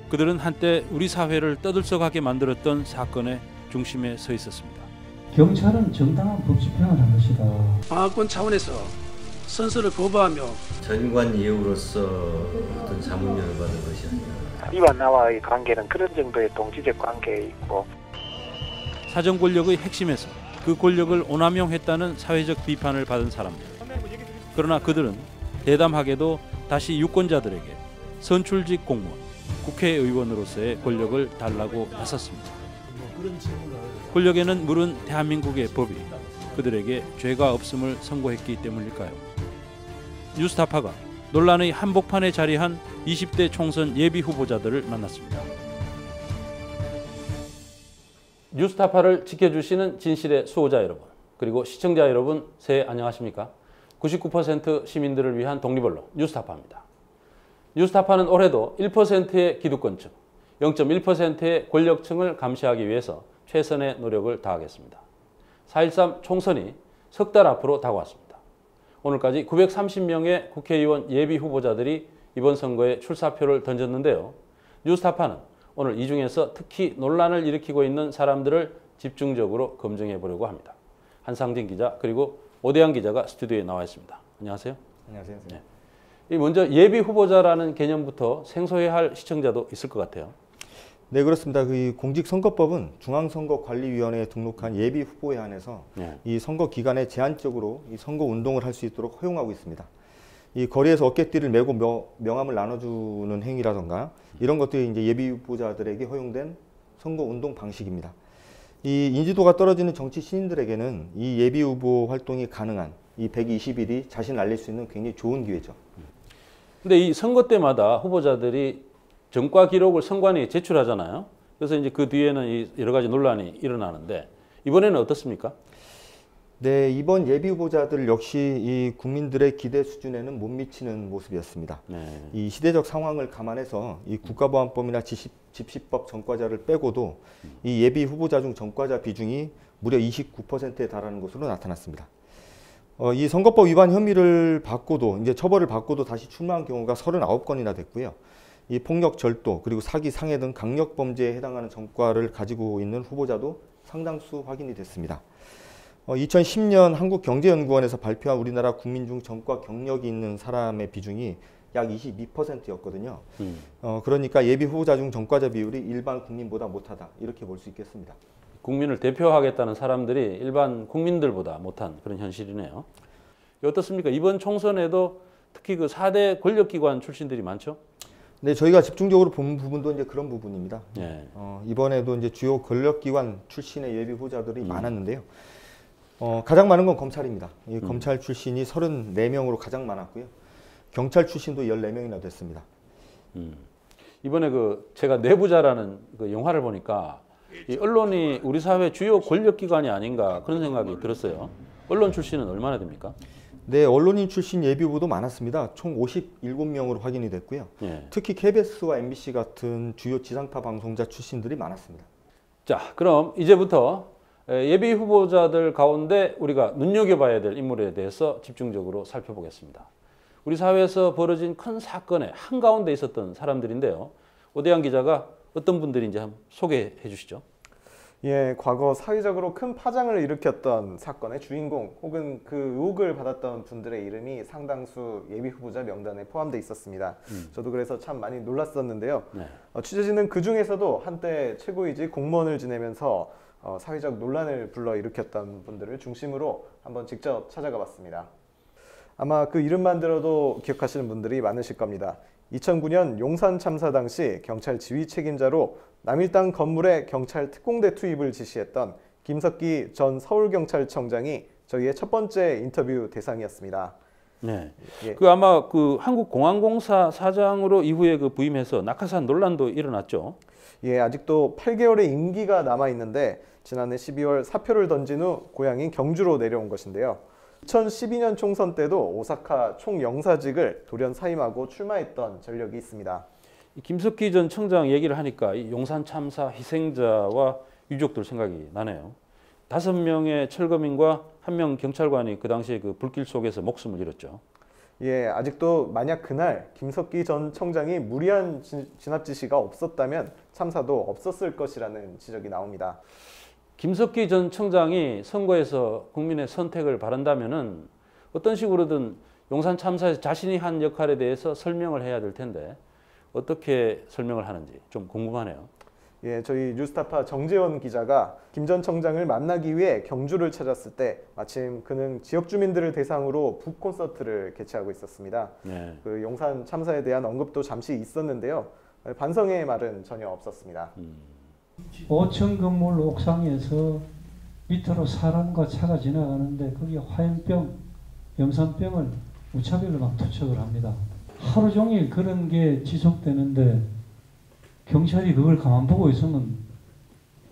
그들은 한때 우리 사회를 떠들썩하게 만들었던 사건의 중심에 서 있었습니다. 경찰은 정당한 법 집행을 한 것이다. 방어권 차원에서 선서를 거부하며 전관 예우로서 어떤 자문료를 받은 것이 아니라 이와 나와의 관계는 그런 정도의 동지적 관계에 있고 사정 권력의 핵심에서 그 권력을 오남용했다는 사회적 비판을 받은 사람들. 그러나 그들은 대담하게도 다시 유권자들에게 선출직 공무원, 국회의원으로서의 권력을 달라고 나섰습니다. 권력에는 물은 대한민국의 법이 그들에게 죄가 없음을 선고했기 때문일까요? 뉴스타파가 논란의 한복판에 자리한 20대 총선 예비 후보자들을 만났습니다. 뉴스타파를 지켜주시는 진실의 수호자 여러분, 그리고 시청자 여러분, 새해 안녕하십니까? 99% 시민들을 위한 독립언론 뉴스타파입니다. 뉴스타파는 올해도 1%의 기득권층, 0.1%의 권력층을 감시하기 위해서 최선의 노력을 다하겠습니다. 4.13 총선이 석 달 앞으로 다가왔습니다. 오늘까지 930명의 국회의원 예비 후보자들이 이번 선거에 출사표를 던졌는데요. 뉴스타파는 오늘 이 중에서 특히 논란을 일으키고 있는 사람들을 집중적으로 검증해 보려고 합니다. 한상진 기자 그리고 오대양 기자가 스튜디오에 나와 있습니다. 안녕하세요. 안녕하세요. 네. 먼저 예비 후보자라는 개념부터 생소해 할 시청자도 있을 것 같아요. 네, 그렇습니다. 그 공직선거법은 중앙선거관리위원회에 등록한 예비 후보에 한해서 이 선거 기간에 제한적으로 이 선거 운동을 할 수 있도록 허용하고 있습니다. 이 거리에서 어깨띠를 메고 명함을 나눠주는 행위라던가 이런 것들이 이제 예비 후보자들에게 허용된 선거 운동 방식입니다. 이 인지도가 떨어지는 정치 신인들에게는 이 예비 후보 활동이 가능한 이 120일이 자신을 알릴 수 있는 굉장히 좋은 기회죠. 근데 이 선거 때마다 후보자들이 전과 기록을 선관위에 제출하잖아요. 그래서 이제 그 뒤에는 여러 가지 논란이 일어나는데 이번에는 어떻습니까? 네, 이번 예비 후보자들 역시 이 국민들의 기대 수준에는 못 미치는 모습이었습니다. 이 시대적 상황을 감안해서 이 국가보안법이나 집시법 전과자를 빼고도 이 예비 후보자 중 전과자 비중이 무려 29%에 달하는 것으로 나타났습니다. 이 선거법 위반 혐의를 받고도 이제 처벌을 받고도 다시 출마한 경우가 39건이나 됐고요. 이 폭력 절도 그리고 사기 상해 등 강력 범죄에 해당하는 전과를 가지고 있는 후보자도 상당수 확인이 됐습니다. 2010년 한국경제연구원에서 발표한 우리나라 국민 중 전과 경력이 있는 사람의 비중이 약 22%였거든요. 그러니까 예비 후보자 중 전과자 비율이 일반 국민보다 못하다 이렇게 볼 수 있겠습니다. 국민을 대표하겠다는 사람들이 일반 국민들보다 못한 그런 현실이네요. 어떻습니까? 이번 총선에도 특히 그 4대 권력기관 출신들이 많죠? 네, 저희가 집중적으로 본 부분도 이제 그런 부분입니다. 이번에도 이제 주요 권력기관 출신의 예비 후보자들이 많았는데요. 가장 많은 건 검찰입니다. 이 검찰 출신이 34명으로 가장 많았고요. 경찰 출신도 14명이나 됐습니다. 이번에 제가 내부자라는 그 영화를 보니까 이 언론이 우리 사회 주요 권력기관이 아닌가 그런 생각이 들었어요. 언론 출신은 얼마나 됩니까? 네, 언론인 출신 예비 후보도 많았습니다. 총 57명으로 확인이 됐고요. 특히 KBS와 MBC 같은 주요 지상파 방송자 출신들이 많았습니다. 자, 그럼 이제부터 예비 후보자들 가운데 우리가 눈여겨봐야 될 인물에 대해서 집중적으로 살펴보겠습니다. 우리 사회에서 벌어진 큰 사건의 한가운데 있었던 사람들인데요. 오대양 기자가 어떤 분들인지 한번 소개해 주시죠. 예, 과거 사회적으로 큰 파장을 일으켰던 사건의 주인공 혹은 그 의혹을 받았던 분들의 이름이 상당수 예비 후보자 명단에 포함되어 있었습니다. 저도 그래서 참 많이 놀랐었는데요. 취재진은 그 중에서도 한때 최고위직 공무원을 지내면서 사회적 논란을 불러일으켰던 분들을 중심으로 한번 직접 찾아가 봤습니다. 아마 그 이름만 들어도 기억하시는 분들이 많으실 겁니다. 2009년 용산 참사 당시 경찰 지휘 책임자로 남일당 건물에 경찰 특공대 투입을 지시했던 김석기 전 서울경찰청장이 저희의 첫 번째 인터뷰 대상이었습니다. 네. 아마 한국공항공사 사장으로 이후에 부임해서 낙하산 논란도 일어났죠. 예, 아직도 8개월의 임기가 남아 있는데 지난해 12월 사표를 던진 후 고향인 경주로 내려온 것인데요. 2012년 총선 때도 오사카 총영사직을 돌연 사임하고 출마했던 전력이 있습니다. 김석기 전 청장 얘기를 하니까 이 용산 참사 희생자와 유족들 생각이 나네요. 5명의 철거민과 1명 경찰관이 그 당시에 그 불길 속에서 목숨을 잃었죠. 예, 아직도 만약 그날 김석기 전 청장이 무리한 진압 지시가 없었다면 참사도 없었을 것이라는 지적이 나옵니다. 김석기 전 청장이 선거에서 국민의 선택을 바란다면은 어떤 식으로든 용산 참사에서 자신이 한 역할에 대해서 설명을 해야 될 텐데 어떻게 설명을 하는지 좀 궁금하네요. 예, 저희 뉴스타파 정재원 기자가 김 전 청장을 만나기 위해 경주를 찾았을 때 마침 그는 지역 주민들을 대상으로 북 콘서트를 개최하고 있었습니다. 네. 그 용산 참사에 대한 언급도 잠시 있었는데요. 반성의 말은 전혀 없었습니다. 5층 건물 옥상에서 밑으로 사람과 차가 지나가는데 거기에 화염병, 염산병을 무차별로 막 투척을 합니다. 하루 종일 그런 게 지속되는데 경찰이 그걸 가만 보고 있으면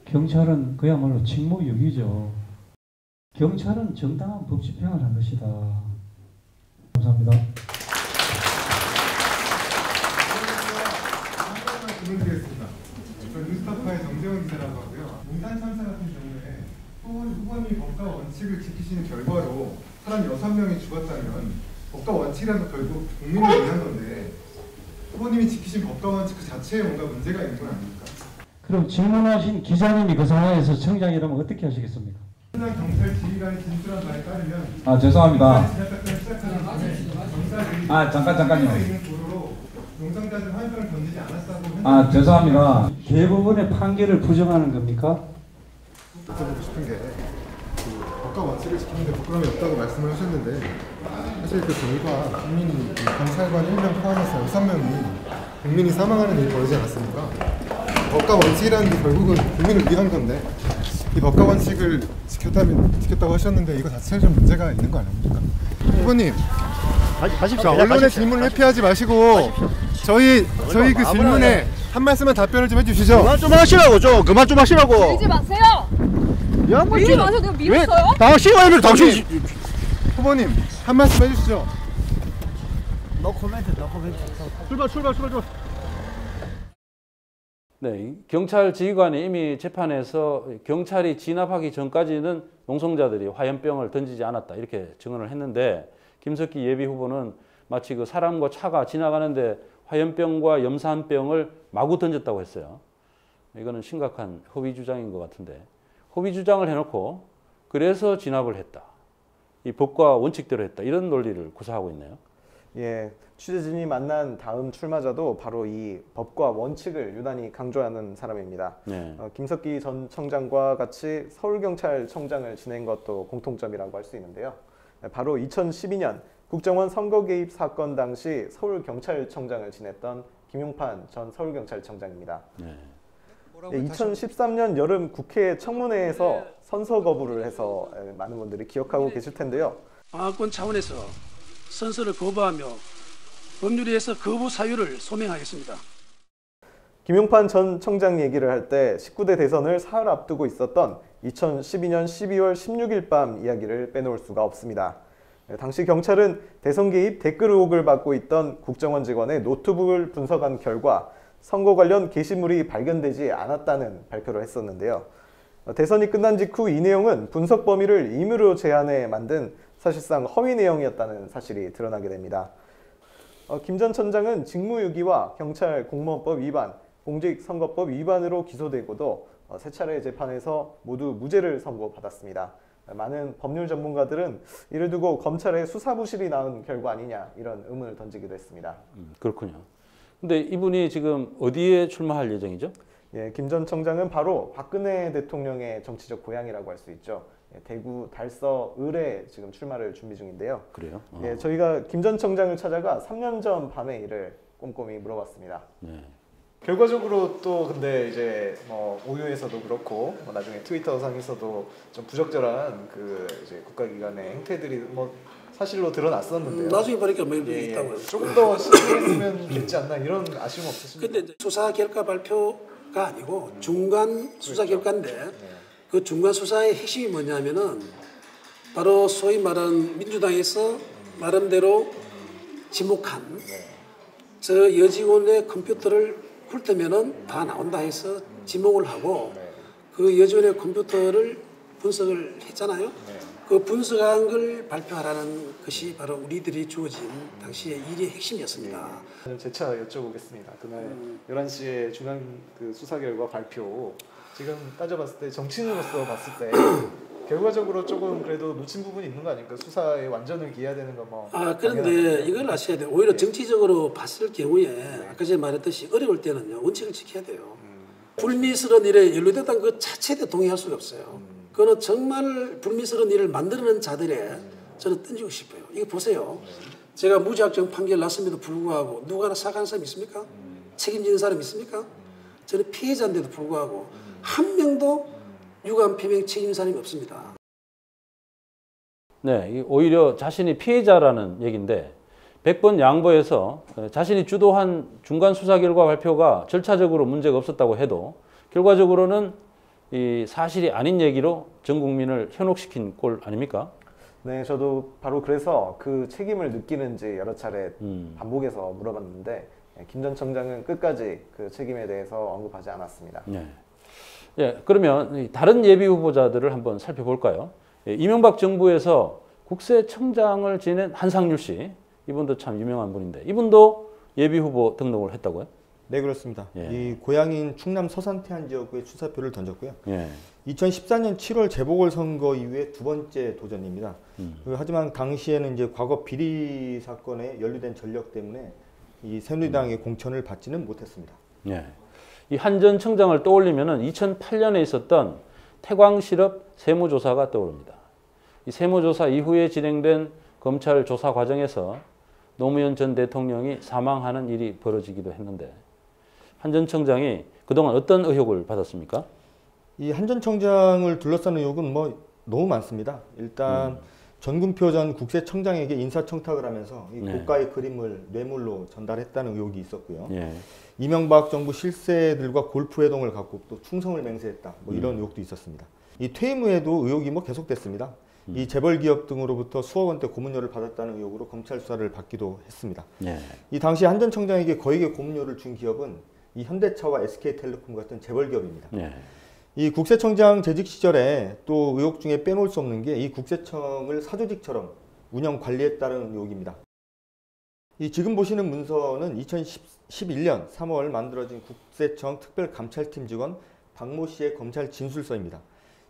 경찰은 그야말로 직무유기죠. 경찰은 정당한 법 집행을 한 것이다. 감사합니다. 질문드리겠습니다. 저 뉴스타파의 정재원 기자라고 하고요. 용산 참사 같은 경우에 후보님이 법과 원칙을 지키시는 결과로 사람 6명이 죽었다면 법과 원칙이라는 건 결국 국민을 위한 건데 후보님이 지키신 법과 원칙 그 자체에 뭔가 문제가 있는 건 아닙니까? 그럼 질문하신 기자님이 그 상황에서 청장이라면 어떻게 하시겠습니까? 해당 경찰 지휘관이 진술한 바에 따르면 죄송합니다. 잠깐요. 용산까지 화염병을 던지지 않았다고 죄송합니다. 대법원의 판결을 부정하는 겁니까? 여쭤보고 싶은 게 법과 원칙을 지키는데 부끄러움이 없다고 말씀을 하셨는데 사실 그 결과 국민이 경찰관 1명 포함해서 6명이 국민이 사망하는 일이 벌어지지 않았습니까? 법과 원칙이라는 게 결국은 국민을 위한 건데 이 법과 원칙을 지켰다고 하셨는데 이거 자체에 좀 문제가 있는 거 아닙니까? 후보님 가십시오. 언론의 질문을 회피하지 마시고 저희 그 질문에 한 말씀만 답변을 좀 해주시죠. 그만 좀 하시라고 그만 좀 하시라고. 밀지 마세요. 밀지 마세요. 내가 밀었어요? 당신 아니면 당신. 후보님 한 말씀 해주시죠. 노 코멘트. 출발. 네, 경찰 지휘관이 이미 재판에서 경찰이 진압하기 전까지는 농성자들이 화염병을 던지지 않았다 이렇게 증언을 했는데 김석기 예비 후보는 마치 그 사람과 차가 지나가는데 화염병과 염산병을 마구 던졌다고 했어요. 이거는 심각한 허위 주장인 것 같은데 허위 주장을 해놓고 그래서 진압을 했다. 이 법과 원칙대로 했다. 이런 논리를 구사하고 있네요. 예, 취재진이 만난 다음 출마자도 바로 이 법과 원칙을 유난히 강조하는 사람입니다. 네. 김석기 전 청장과 같이 서울경찰청장을 지낸 것도 공통점이라고 할 수 있는데요. 바로 2012년 국정원 선거 개입 사건 당시 서울경찰청장을 지냈던 김용판 전 서울경찰청장입니다. 네. 2013년 여름 국회 청문회에서 선서 거부를 해서 많은 분들이 기억하고 계실 텐데요. 방어권 차원에서 선서를 거부하며 법률위에서 거부 사유를 소명하겠습니다. 김용판 전 청장 얘기를 할 때 19대 대선을 사흘 앞두고 있었던 2012년 12월 16일 밤 이야기를 빼놓을 수가 없습니다. 당시 경찰은 대선 개입 댓글 의혹을 받고 있던 국정원 직원의 노트북을 분석한 결과 선거 관련 게시물이 발견되지 않았다는 발표를 했었는데요. 대선이 끝난 직후 이 내용은 분석 범위를 임의로 제한해 만든 사실상 허위 내용이었다는 사실이 드러나게 됩니다. 김 전 청장은 직무유기와 경찰 공무원법 위반, 공직선거법 위반으로 기소되고도 세 차례 재판에서 모두 무죄를 선고받았습니다. 많은 법률 전문가들은 이를 두고 검찰의 수사부실이 낳은 결과 아니냐 이런 의문을 던지기도 했습니다. 그렇군요. 근데 이분이 지금 어디에 출마할 예정이죠? 예, 김 전 청장은 바로 박근혜 대통령의 정치적 고향이라고 할 수 있죠. 대구 달서 을에 지금 출마를 준비 중인데요. 그래요? 예, 저희가 김 전 청장을 찾아가 3년 전 밤에 이를 꼼꼼히 물어봤습니다. 네. 결과적으로 또 근데 이제 뭐 오유에서도 그렇고 나중에 트위터 상에서도 좀 부적절한 그 이제 국가기관의 행태들이 뭐 사실로 드러났었는데요. 나중에 보니까 뭐 있다고요. 조금 더 신중했으면 됐지 않나 이런 아쉬움 없으십니까? 근데 이제 수사 결과 발표가 아니고 중간 수사 결과인데 그 중간 수사의 핵심이 뭐냐면은 바로 소위 말하는 민주당에서 나름대로 지목한 저 여직원의 컴퓨터를 훑으면은 다 나온다 해서 지목을 하고 그 여직원의 컴퓨터를 분석을 했잖아요. 그 분석한 걸 발표하라는 것이 바로 우리들이 주어진 당시의 일의 핵심이었습니다. 재차 여쭤보겠습니다. 그날 11시에 중간 그 수사 결과 발표, 지금 따져봤을 때 정치인으로서 봤을 때 결과적으로 조금 그래도 놓친 부분이 있는 거 아닙니까? 수사에 완전을 기해야 되는 거 뭐. 그런데 이걸 아셔야 돼요. 오히려 정치적으로 봤을 경우에 아까 제가 말했듯이 어려울 때는요, 원칙을 지켜야 돼요. 불미스러운 일에 연루됐다는 그 자체에 동의할 수가 없어요. 그거는 정말 불미스러운 일을 만들어낸 자들의 저는 던지고 싶어요. 이거 보세요. 제가 무죄확정 판결 났음에도 불구하고 누가 하나 사과한 사람 있습니까? 책임지는 사람 있습니까? 저는 피해자인데도 불구하고 한 명도 유감 표명 책임 사람이 없습니다. 네, 오히려 자신이 피해자라는 얘기인데 100번 양보해서 자신이 주도한 중간 수사 결과 발표가 절차적으로 문제가 없었다고 해도 결과적으로는 이 사실이 아닌 얘기로 전 국민을 현혹시킨 꼴 아닙니까? 네, 저도 바로 그래서 그 책임을 느끼는지 여러 차례 반복해서 물어봤는데 김 전 청장은 끝까지 그 책임에 대해서 언급하지 않았습니다. 네. 예, 그러면 다른 예비 후보자들을 한번 살펴볼까요? 예, 이명박 정부에서 국세청장을 지낸 한상률 씨, 이분도 참 유명한 분인데 이분도 예비 후보 등록을 했다고요? 네, 그렇습니다. 예. 이 고향인 충남 서산태안 지역구에 출사표를 던졌고요. 예. 2014년 7월 재보궐선거 이후에 두 번째 도전입니다. 하지만 당시에는 이제 과거 비리 사건에 연루된 전력 때문에 이 새누리당의 공천을 받지는 못했습니다. 예. 이 한 전 청장을 떠올리면은 2008년에 있었던 태광실업 세무조사가 떠오릅니다. 이 세무조사 이후에 진행된 검찰 조사 과정에서 노무현 전 대통령이 사망하는 일이 벌어지기도 했는데 한 전 청장이 그동안 어떤 의혹을 받았습니까? 이 한 전 청장을 둘러싼 의혹은 뭐 너무 많습니다. 일단 전군표 전 국세청장에게 인사청탁을 하면서 이 고가의 그림을 뇌물로 전달했다는 의혹이 있었고요. 예. 이명박 정부 실세들과 골프 회동을 갖고 또 충성을 맹세했다. 뭐 이런 의혹도 있었습니다. 이 퇴임 후에도 의혹이 뭐 계속됐습니다. 이 재벌 기업 등으로부터 수억 원대 고문료를 받았다는 의혹으로 검찰 수사를 받기도 했습니다. 예. 이 당시 한 전 청장에게 거액의 고문료를 준 기업은 이 현대차와 SK텔레콤 같은 재벌 기업입니다. 예. 이 국세청장 재직 시절에 또 의혹 중에 빼놓을 수 없는 게 이 국세청을 사조직처럼 운영 관리했다는 의혹입니다. 이 지금 보시는 문서는 2011년 3월 만들어진 국세청 특별감찰팀 직원 박모 씨의 검찰 진술서입니다.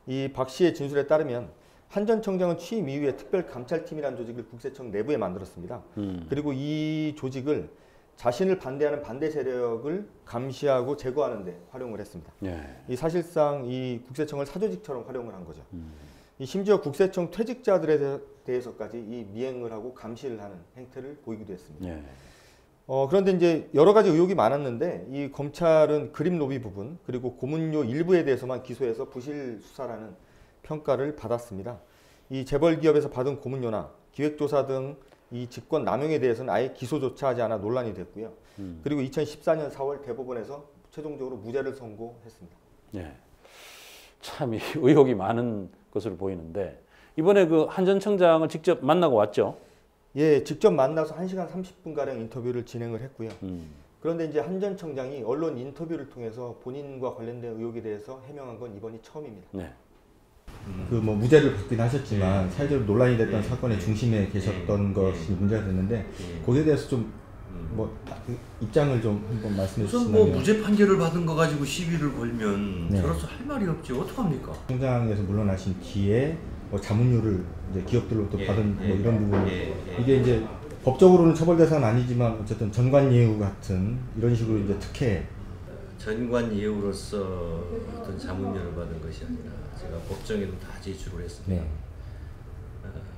이 박 씨의 진술에 따르면 한 전 청장은 취임 이후에 특별감찰팀이라는 조직을 국세청 내부에 만들었습니다. 그리고 이 조직을 자신을 반대하는 반대 세력을 감시하고 제거하는 데 활용을 했습니다. 예. 이 사실상 이 국세청을 사조직처럼 활용을 한 거죠. 이 심지어 국세청 퇴직자들에 대해서까지 이 미행을 하고 감시를 하는 행태를 보이기도 했습니다. 예. 그런데 이제 여러 가지 의혹이 많았는데 이 검찰은 그림 로비 부분 그리고 고문료 일부에 대해서만 기소해서 부실 수사라는 평가를 받았습니다. 이 재벌 기업에서 받은 고문료나 기획조사 등 이 직권 남용에 대해서는 아예 기소조차 하지 않아 논란이 됐고요. 그리고 2014년 4월 대법원에서 최종적으로 무죄를 선고했습니다. 예. 참 의혹이 많은 것으로 보이는데 이번에 그 한 전 청장을 직접 만나고 왔죠? 예, 직접 만나서 1시간 30분가량 인터뷰를 진행을 했고요. 그런데 이제 한 전 청장이 언론 인터뷰를 통해서 본인과 관련된 의혹에 대해서 해명한 건 이번이 처음입니다. 네. 그 뭐 무죄를 받긴 하셨지만 사회적으로 논란이 됐던 사건의 중심에 계셨던 것이 문제가 됐는데 거기에 대해서 좀 뭐 입장을 좀 한번 말씀해 우선 주시면. 뭐 무죄 판결을 받은 거 가지고 시비를 걸면 저로서 할 말이 없지 어떡합니까? 청장에서 물러나신 뒤에 뭐 자문료를 이제 기업들로부터 받은 뭐 이런 부분 이게 이제 법적으로는 처벌 대상은 아니지만 어쨌든 전관예우 같은 이런 식으로 이제 특혜. 전관예우로서 어떤 자문료를 받은 것이 아니라 제가 법정에도 다 제출을 했습니다. 네.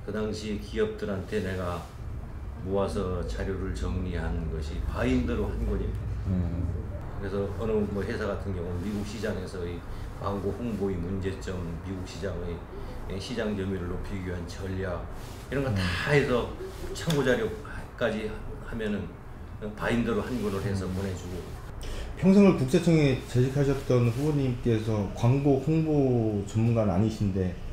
그 당시 기업들한테 내가 모아서 자료를 정리한 것이 바인더로 한 권입니다. 그래서 어느 뭐 회사 같은 경우는 미국 시장에서의 광고 홍보의 문제점, 미국 시장의 시장 점유율을 높이기 위한 전략 이런 거 다 해서 참고 자료까지 하면은 바인더로 한 권을 해서 보내주고. 평생을 국세청에 재직하셨던 후보님께서 광고 홍보 전문가는 아니신데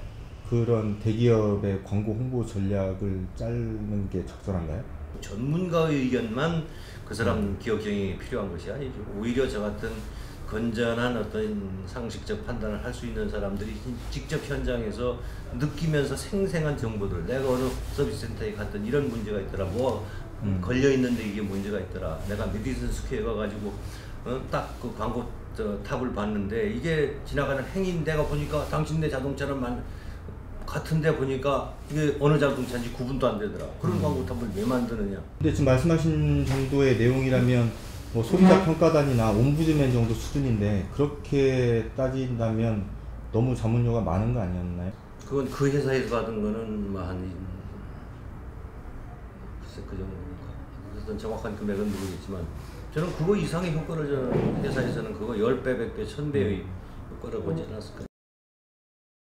그런 대기업의 광고 홍보 전략을 짜는 게 적절한가요? 전문가의 의견만 그 사람 기업 경영에 필요한 것이 아니죠. 오히려 저 같은 건전한 어떤 상식적 판단을 할 수 있는 사람들이 직접 현장에서 느끼면서 생생한 정보들, 내가 어느 서비스 센터에 갔던 이런 문제가 있더라, 뭐 걸려 있는데 이게 문제가 있더라, 내가 메디슨 스퀘어 가가지고 딱 그 광고 탑을 봤는데 이게 지나가는 행인 내가 보니까 당신네 자동차는 같은데 보니까 이게 어느 자동차인지 구분도 안 되더라. 그런 광고 탑을 왜 만드느냐. 근데 지금 말씀하신 정도의 내용이라면 뭐 소비자 평가단이나 옴부즈맨 정도 수준인데 그렇게 따진다면 너무 자문료가 많은 거 아니었나요? 그건 그 회사에서 받은 거는 뭐 한 글쎄 그 정도니까 어떤 정확한 금액은 모르겠지만 저는 그거 이상의 효과를 저는 회사에서는 그거 10배, 100배, 1000배의 효과를 보지 않았을까.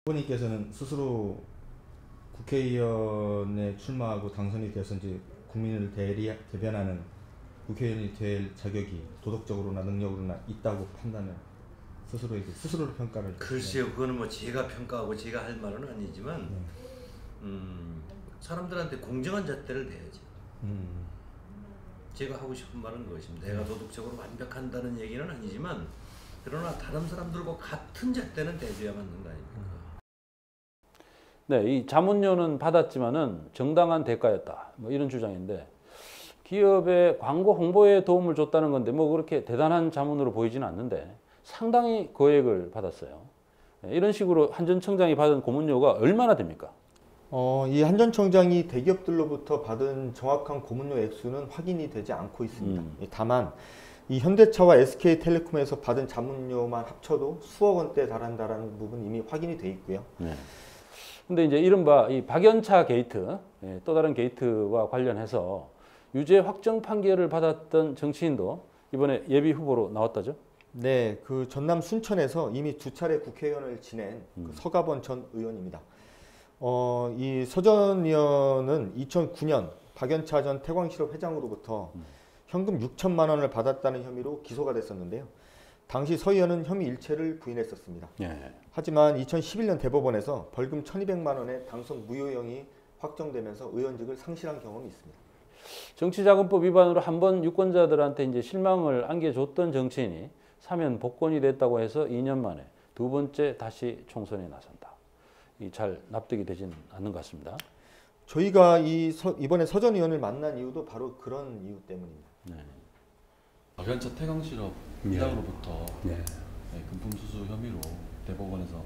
후보님께서는 스스로 국회의원에 출마하고 당선이 돼서 이제 국민을 대변하는 국회의원이 될 자격이 도덕적으로나 능력으로나 있다고 판단을 스스로를 평가를. 글쎄요, 그거는 뭐 제가 평가하고 제가 할 말은 아니지만 사람들한테 공정한 잣대를 내야지. 제가 하고 싶은 말은 그것입니다. 내가 도덕적으로 완벽한다는 얘기는 아니지만 그러나 다른 사람들과 같은 잣대는 대줘야 맞는 거 아닙니까? 네, 이 자문료는 받았지만은 정당한 대가였다. 뭐 이런 주장인데 기업의 광고 홍보에 도움을 줬다는 건데 뭐 그렇게 대단한 자문으로 보이지는 않는데 상당히 거액을 받았어요. 이런 식으로 한 전 청장이 받은 고문료가 얼마나 됩니까? 이 한 전 청장이 대기업들로부터 받은 정확한 고문료 액수는 확인이 되지 않고 있습니다. 다만 이 현대차와 SK텔레콤에서 받은 자문료만 합쳐도 수억 원대에 달한다라는 부분 이미 확인이 돼 있고요. 네. 근데 이제 이른바 이 박연차 게이트, 또 다른 게이트와 관련해서 유죄 확정 판결을 받았던 정치인도 이번에 예비 후보로 나왔다죠? 네, 그 전남 순천에서 이미 2차례 국회의원을 지낸 그 서가번 전 의원입니다. 이 서 전 의원은 2009년 박연차 전 태광실업 회장으로부터 현금 6천만 원을 받았다는 혐의로 기소가 됐었는데요. 당시 서 의원은 혐의 일체를 부인했었습니다. 예. 하지만 2011년 대법원에서 벌금 1,200만 원의 당선 무효형이 확정되면서 의원직을 상실한 경험이 있습니다. 정치자금법 위반으로 한 번 유권자들한테 이제 실망을 안겨줬던 정치인이 사면 복권이 됐다고 해서 2년 만에 두 번째 다시 총선에 나선다. 잘 납득이 되지는 않는 것 같습니다. 저희가 이번에 서 전 의원을 만난 이유도 바로 그런 이유 때문입니다. 네. 박연차 태광실업 회장으로부터 금품 수수 혐의로 대법원에서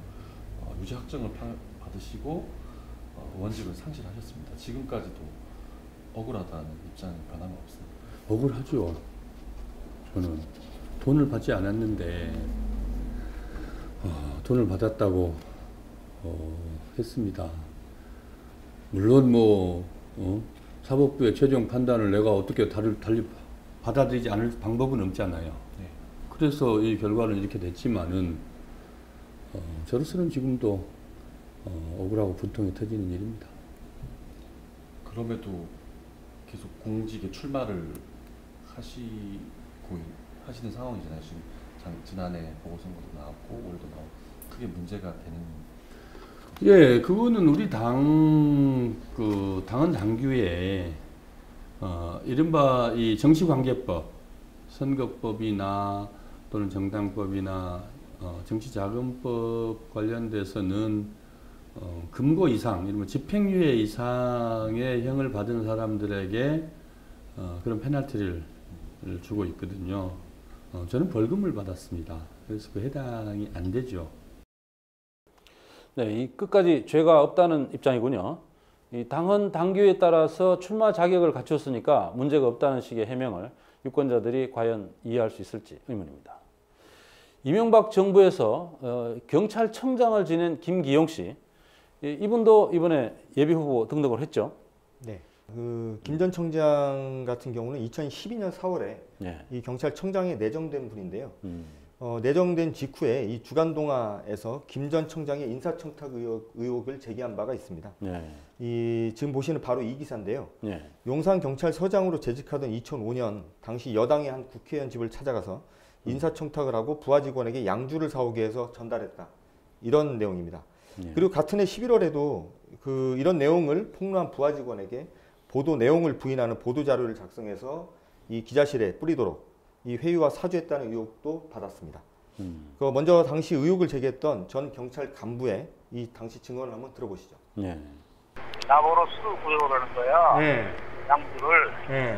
유죄 확정을 받으시고 원직을 상실하셨습니다. 지금까지도 억울하다는 입장이 변함없습니다. 억울하죠. 저는 돈을 받지 않았는데 돈을 받았다고 했습니다. 물론 뭐 사법부의 최종 판단을 내가 어떻게 달리 받아들이지 않을 방법은 없잖아요. 네. 그래서 이 결과는 이렇게 됐지만은 저로서는 지금도 억울하고 분통이 터지는 일입니다. 그럼에도 계속 공직에 출마를 하시는 상황이잖아요. 지금 지난해 보궐선거도 나왔고 올해도 나오고 크게 문제가 되는. 예, 그거는 우리 당헌 당규에 이른바 이 정치관계법, 선거법이나 또는 정당법이나 정치자금법 관련돼서는 금고 이상, 이른바 집행유예 이상의 형을 받은 사람들에게 그런 페널티를 주고 있거든요. 저는 벌금을 받았습니다. 그래서 그 해당이 안 되죠. 네, 이 끝까지 죄가 없다는 입장이군요. 이 당헌 당규에 따라서 출마 자격을 갖췄으니까 문제가 없다는 식의 해명을 유권자들이 과연 이해할 수 있을지 의문입니다. 이명박 정부에서 경찰청장을 지낸 김기용 씨, 이분도 이번에 예비 후보 등록을 했죠. 네. 김 전 청장 같은 경우는 2012년 4월에 이 경찰청장에 내정된 분인데요. 내정된 직후에 이 주간동아에서 김 전 청장의 인사청탁 의혹을 제기한 바가 있습니다. 지금 보시는 바로 이 기사인데요. 용산경찰서장으로 재직하던 2005년 당시 여당의 한 국회의원 집을 찾아가서 인사청탁을 하고 부하 직원에게 양주를 사오게 해서 전달했다. 이런 내용입니다. 그리고 같은 해 11월에도 이런 내용을 폭로한 부하 직원에게 보도 내용을 부인하는 보도자료를 작성해서 이 기자실에 뿌리도록 이 회유와 사주했다는 의혹도 받았습니다. 그 먼저 당시 의혹을 제기했던 전 경찰 간부의 이 당시 증언을 한번 들어보시죠. 네. 나보러 술 구해오라는 거야. 네. 양주를. 네.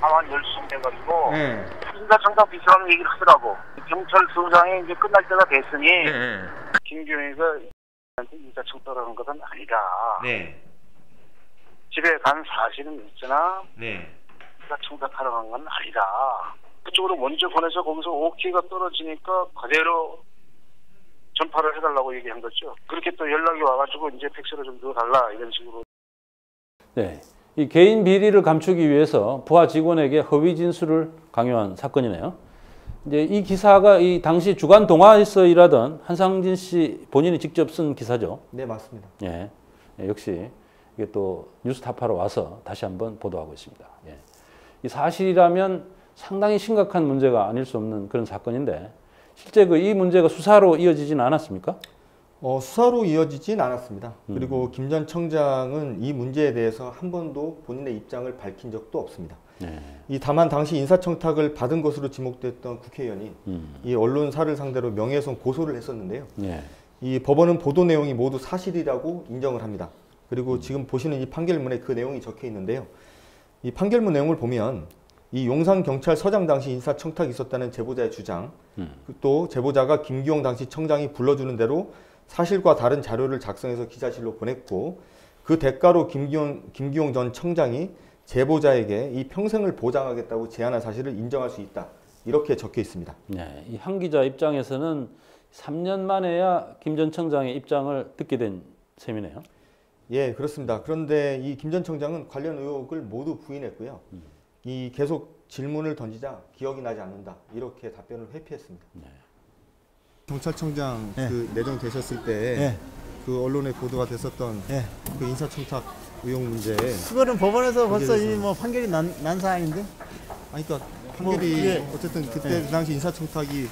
가만 열심히 해가지고. 네. 인사청탁 비서랑 얘기를 하더라고. 경찰서장이 이제 끝날 때가 됐으니. 네. 김규현이가 인사청탁하는 것은 아니다. 네. 집에 간 사실은 있으나. 네. 인사청탁하러 간 건 아니다. 그쪽으로 먼저 보내서 거기서 오케이가 떨어지니까 그대로 전파를 해달라고 얘기한 거죠. 그렇게 또 연락이 와가지고 이제 팩스로 좀 넣어달라 이런 식으로. 네, 이 개인 비리를 감추기 위해서 부하 직원에게 허위 진술을 강요한 사건이네요. 이제 이 기사가 이 당시 주간 동아에서 일하던 한상진 씨 본인이 직접 쓴 기사죠. 네, 맞습니다. 예, 역시 이게 또 뉴스타파로 와서 다시 한번 보도하고 있습니다. 예. 이 사실이라면 상당히 심각한 문제가 아닐 수 없는 그런 사건인데 실제 이 문제가 수사로 이어지지는 않았습니까? 수사로 이어지진 않았습니다. 그리고 김 전 청장은 이 문제에 대해서 한 번도 본인의 입장을 밝힌 적도 없습니다. 네. 다만 당시 인사청탁을 받은 것으로 지목됐던 국회의원이 이 언론사를 상대로 명예훼손 고소를 했었는데요. 네. 이 법원은 보도 내용이 모두 사실이라고 인정을 합니다. 그리고 지금 보시는 이 판결문에 그 내용이 적혀 있는데요. 이 판결문 내용을 보면 이 용산경찰서장 당시 인사청탁이 있었다는 제보자의 주장, 또 제보자가 김규용 당시 청장이 불러주는 대로 사실과 다른 자료를 작성해서 기자실로 보냈고 그 대가로 김규용 전 청장이 제보자에게 이 평생을 보장하겠다고 제안한 사실을 인정할 수 있다. 이렇게 적혀 있습니다. 네, 이 한 기자 입장에서는 3년 만에야 김 전 청장의 입장을 듣게 된 셈이네요. 예, 그렇습니다. 그런데 이 김 전 청장은 관련 의혹을 모두 부인했고요. 이 계속 질문을 던지자 기억이 나지 않는다. 이렇게 답변을 회피했습니다. 네. 경찰청장 네. 그 내정되셨을 때 그 언론에 보도가 됐었던 그 인사청탁 의혹 문제. 그거는 법원에서 벌써 이미 뭐 판결이 난 사안인데. 아니 그러니까 판결이 어쨌든 그때 그 당시 인사청탁이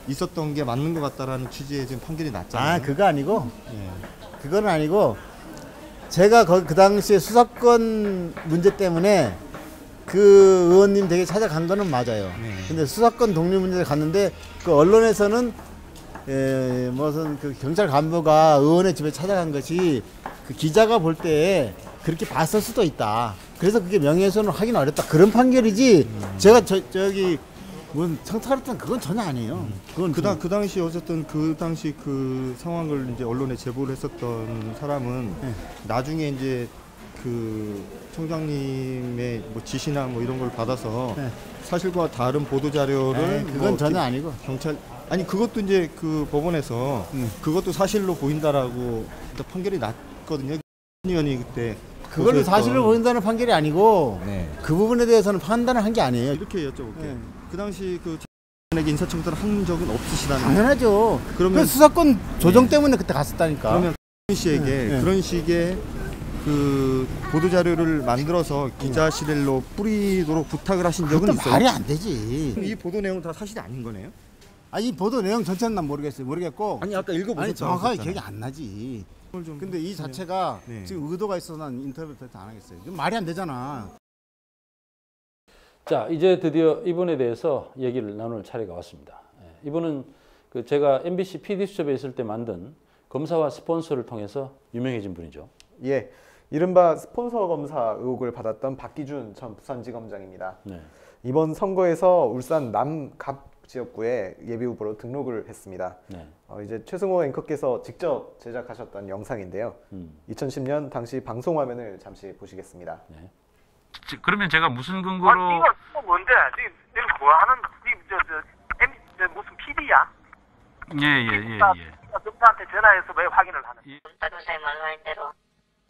있었던 게 맞는 것 같다라는 취지의 지금 판결이 났잖아요. 그거 아니고. 그건 아니고 제가 그 당시에 수사권 문제 때문에 그 의원님 댁에 찾아간 거는 맞아요. 근데 수사권 독립 문제에 갔는데 그 언론에서는 무슨 그 경찰 간부가 의원의 집에 찾아간 것이 그 기자가 볼 때 그렇게 봤을 수도 있다. 그래서 그게 명예훼손을 하긴 어렵다. 그런 판결이지. 제가 저기 뭔 청탁했던 그건 전혀 아니에요. 그건 그 당시 어쨌든 그 당시 그 상황을 이제 언론에 제보를 했었던 사람은 나중에 이제 그 청장님의 뭐 지시나 뭐 이런 걸 받아서 사실과 다른 보도 자료를 그건 뭐 전혀 아니고 경찰 아니 그것도 이제 그 법원에서 그것도 사실로 보인다라고 판결이 났거든요. 의원이 그때 그걸로 사실로 보인다는 판결이 아니고 그 부분에 대해서는 판단을 한 게 아니에요. 이렇게 여쭤볼게요. 그 당시 그 청장에게 인사청탁을 한 적은 없으시다는 당연하죠. 그러면 그 수사권 조정 때문에 그때 갔었다니까. 그러면 씨에게 그런 식의 그 보도 자료를 만들어서 기자실로 뿌리도록 부탁을 하신 적은 있어요? 말이 안 되지. 이 보도 내용은 다 사실이 아닌 거네요? 이 보도 내용 전체는 난 모르겠고. 아니 아까 읽어보셨잖아요. 아니 정확하게 기억이 안 나지. 근데 이 자체가 지금 의도가 있어서 난 인터뷰를 안 하겠어요. 이건 말이 안 되잖아. 자, 이제 드디어 이분에 대해서 얘기를 나눌 차례가 왔습니다. 이분은 제가 MBC PD수첩에 있을 때 만든 검사와 스폰서를 통해서 유명해진 분이죠. 예, 이른바 스폰서 검사 의혹을 받았던 박기준 전 부산지검장입니다. 네. 이번 선거에서 울산 남갑 지역구에 예비후보로 등록을 했습니다. 네. 이제 최승호 앵커께서 직접 제작하셨던 영상인데요. 2010년 당시 방송 화면을 잠시 보시겠습니다. 네. 그러면 제가 무슨 근거로? 이거 뭔데? 지금 뭐 하는? 지금 무슨 PD야? 예. 검사한테 전화해서 왜 확인을 하는? 박근사의 말할 대로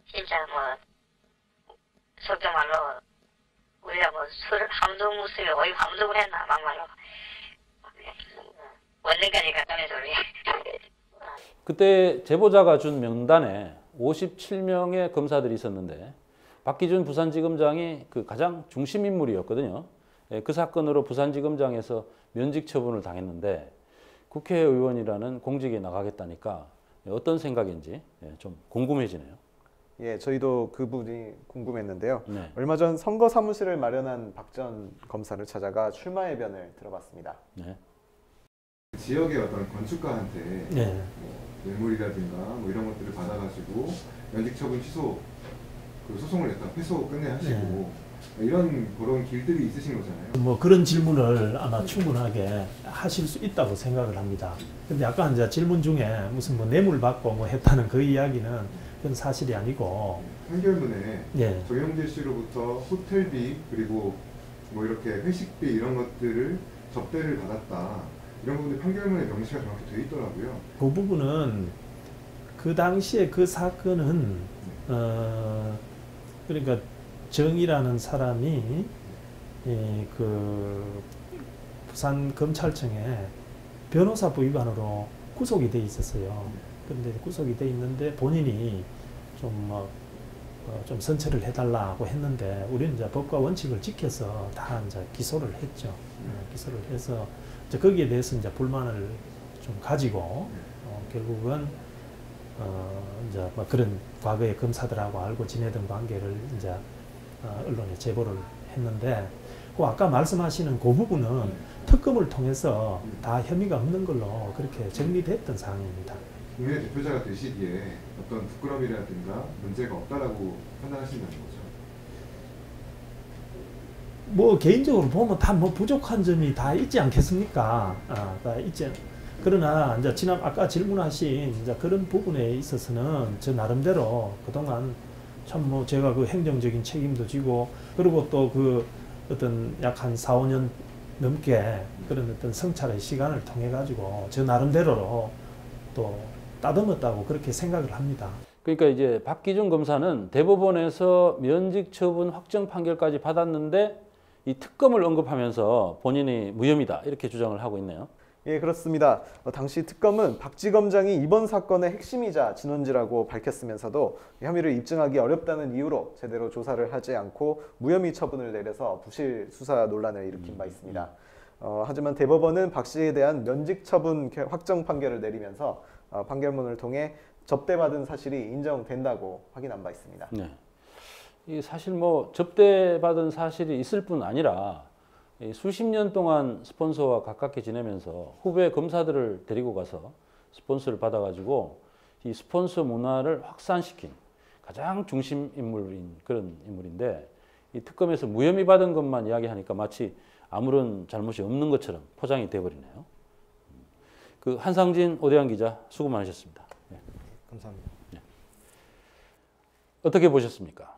진짜 뭐 속된 말로 우리가 뭐 술을 함도 무스며 어이 함독을 했나 막말로 원내까지 갔다면서 우리. 그때 제보자가 준 명단에 57명의 검사들이 있었는데 박기준 부산지검장이 그 가장 중심 인물이었거든요. 그 사건으로 부산지검장에서 면직 처분을 당했는데 국회의원이라는 공직에 나가겠다니까 어떤 생각인지 좀 궁금해지네요. 예, 저희도 그 부분이 궁금했는데요. 네. 얼마 전 선거 사무실을 마련한 박 전 검사를 찾아가 출마 해변을 들어봤습니다. 네. 지역의 어떤 건축가한테 네. 뭐 뇌물이라든가 뭐 이런 것들을 받아가지고 면직 처분 취소 그 소송을 냈다 패소 끝내 하시고 네. 이런 그런 길들이 있으신 거잖아요. 뭐 그런 질문을 아마 충분하게 하실 수 있다고 생각을 합니다. 근데 아까 이제 질문 중에 무슨 뭐 뇌물 받고 뭐 했다는 그 이야기는 그건 사실이 아니고 판결문에 네. 정영재 씨로부터 호텔비 그리고 뭐 이렇게 회식비 이런 것들을 접대를 받았다 이런 부분들 판결문에 명시가 정확히 돼 있더라고요. 그 부분은 그 당시에 그 사건은 그러니까 정이라는 사람이 그 부산 검찰청에 변호사부 위반으로 구속이 돼 있었어요. 그런데 구속이 돼 있는데 본인이 좀 선처를 해달라고 했는데 우리는 이제 법과 원칙을 지켜서 다 이제 기소를 했죠. 기소를 해서 이제 거기에 대해서 이제 불만을 좀 가지고 결국은 이제 뭐 그런 과거의 검사들하고 알고 지내던 관계를 이제 언론에 제보를 했는데 그 아까 말씀하시는 그 부분은 특검을 통해서 다 혐의가 없는 걸로 그렇게 정리됐던 사항입니다. 국내 대표자가 되시기에 어떤 부끄러움이라든가 문제가 없다라고 판단하신다는 거죠? 뭐 개인적으로 보면 다 뭐 부족한 점이 다 있지 않겠습니까? 다 있지. 그러나 이제 지난 아까 질문하신 이제 그런 부분에 있어서는 저 나름대로 그동안 참 뭐 제가 그 행정적인 책임도 지고 그리고 또 그 어떤 약 한 4, 5년 넘게 그런 어떤 성찰의 시간을 통해 가지고 저 나름대로 또 따듬었다고 그렇게 생각을 합니다. 그러니까 이제 박기준 검사는 대법원에서 면직 처분 확정 판결까지 받았는데 이 특검을 언급하면서 본인이 무혐의다 이렇게 주장을 하고 있네요. 예, 그렇습니다. 당시 특검은 박지검장이 이번 사건의 핵심이자 진원지라고 밝혔으면서도 혐의를 입증하기 어렵다는 이유로 제대로 조사를 하지 않고 무혐의 처분을 내려서 부실 수사 논란을 일으킨 바 있습니다. 하지만 대법원은 박 씨에 대한 면직 처분 확정 판결을 내리면서 판결문을 통해 접대받은 사실이 인정된다고 확인한 바 있습니다. 네. 이 사실 뭐 접대받은 사실이 있을 뿐 아니라 수십 년 동안 스폰서와 가깝게 지내면서 후배 검사들을 데리고 가서 스폰서를 받아가지고 이 스폰서 문화를 확산시킨 가장 중심 인물인 그런 인물인데 이 특검에서 무혐의 받은 것만 이야기하니까 마치 아무런 잘못이 없는 것처럼 포장이 돼버리네요. 그 한상진 오대환 기자 수고 많으셨습니다. 네. 감사합니다. 네. 어떻게 보셨습니까?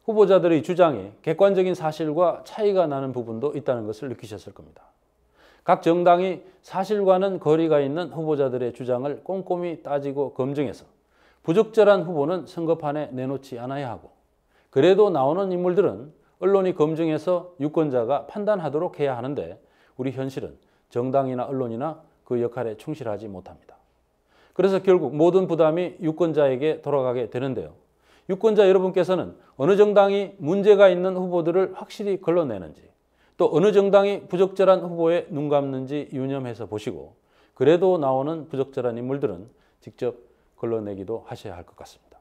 후보자들의 주장이 객관적인 사실과 차이가 나는 부분도 있다는 것을 느끼셨을 겁니다. 각 정당이 사실과는 거리가 있는 후보자들의 주장을 꼼꼼히 따지고 검증해서 부적절한 후보는 선거판에 내놓지 않아야 하고 그래도 나오는 인물들은 언론이 검증해서 유권자가 판단하도록 해야 하는데 우리 현실은 정당이나 언론이나 그 역할에 충실하지 못합니다. 그래서 결국 모든 부담이 유권자에게 돌아가게 되는데요. 유권자 여러분께서는 어느 정당이 문제가 있는 후보들을 확실히 걸러내는지 또 어느 정당이 부적절한 후보에 눈 감는지 유념해서 보시고 그래도 나오는 부적절한 인물들은 직접 걸러내기도 하셔야 할 것 같습니다.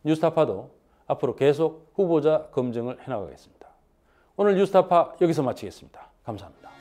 뉴스타파도 앞으로 계속 후보자 검증을 해나가겠습니다. 오늘 뉴스타파 여기서 마치겠습니다. 감사합니다.